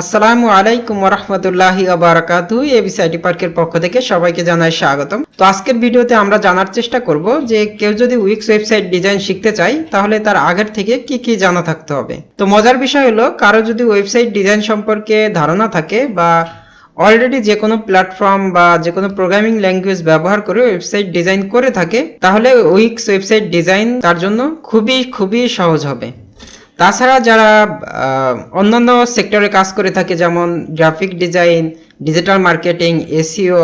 আসসালামু আলাইকুম ওয়া রাহমাতুল্লাহি ওয়া বারাকাতুহু। এবিসিআইটি পার্কের পক্ষ থেকে সবাইকে জানাই স্বাগতম। তো আজকের ভিডিওতে আমরা জানার চেষ্টা করব যে কেউ যদি উইক্স ওয়েবসাইট ডিজাইন শিখতে চায় তাহলে তার আগের থেকে কি কি জানা থাকতে হবে। তো মজার বিষয় হলো, কারো যদি ওয়েবসাইট ডিজাইন সম্পর্কে ধারণা থাকে বা অলরেডি যে কোনো প্ল্যাটফর্ম বা যে কোনো প্রোগ্রামিং ল্যাঙ্গুয়েজ ব্যবহার করে ওয়েবসাইট ডিজাইন করে থাকে, তাহলে উইক্স ওয়েবসাইট ডিজাইন তার জন্য খুবই সহজ হবে। তাছাড়া যারা অন্যান্য সেক্টরে কাজ করে থাকে, যেমন graphic design, digital marketing, SEO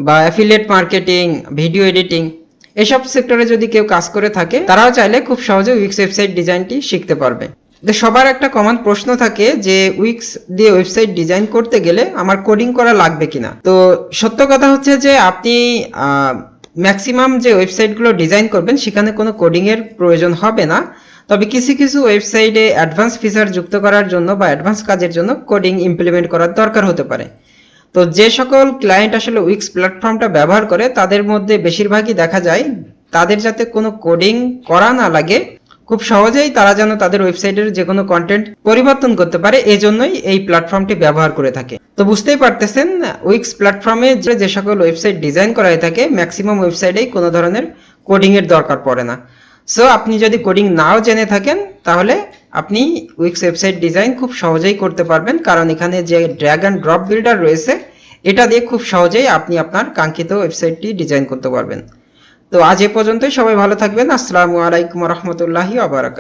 বা অ্যাফিলিয়েট মার্কেটিং, ভিডিও এডিটিং, এসব সেক্টরে যদি কেউ কাজ করে থাকে, তারাও চাইলে খুব সহজে উইক্স ওয়েবসাইট ডিজাইনটি শিখতে পারবে। তো সবার একটা কমন প্রশ্ন থাকে যে উইক্স দিয়ে ওয়েবসাইট ডিজাইন করতে গেলে আমার কোডিং করা লাগবে কিনা। তো সত্য কথা হচ্ছে যে আপনি ম্যাক্সিমাম যে ওয়েবসাইটগুলো ডিজাইন করবেন সেখানে কোনো কোডিংয়ের প্রয়োজন হবে না। তবে কিছু কিছু ওয়েবসাইটে অ্যাডভান্স ফিচার যুক্ত করার জন্য বা অ্যাডভান্স কাজের জন্য কোডিং ইমপ্লিমেন্ট করার দরকার হতে পারে। তো যে সকল ক্লায়েন্ট আসলে উইক্স প্ল্যাটফর্মটা ব্যবহার করে তাদের মধ্যে বেশিরভাগই দেখা যায় তাদের যাতে কোনো কোডিং করা না লাগে, খুব সহজেই তারা যেন তাদের ওয়েবসাইটের যে কোনো কন্টেন্ট পরিবর্তন করতে পারে, এই জন্যই এই প্ল্যাটফর্মটি ব্যবহার করে থাকে। তো বুঝতেই পারতেছেন, উইক্স প্ল্যাটফর্মে যে সকল ওয়েবসাইট ডিজাইন করা হয়ে থাকে ম্যাক্সিমাম ওয়েবসাইটেই কোনো ধরনের কোডিংয়ের দরকার পড়ে না। সো আপনি যদি কোডিং নাও জেনে থাকেন তাহলে আপনি উইক্স ওয়েবসাইট ডিজাইন খুব সহজেই করতে পারবেন, কারণ এখানে যে ড্র্যাগ অ্যান্ড ড্রপ বিল্ডার রয়েছে এটা দিয়ে খুব সহজেই আপনি আপনার কাঙ্ক্ষিত ওয়েবসাইটটি ডিজাইন করতে পারবেন। তো আজ এ পর্যন্তই, সবাই ভালো থাকবেন। আসসালামু আলাইকুম ওয়া রাহমাতুল্লাহি ওয়া বারাকাতুহু।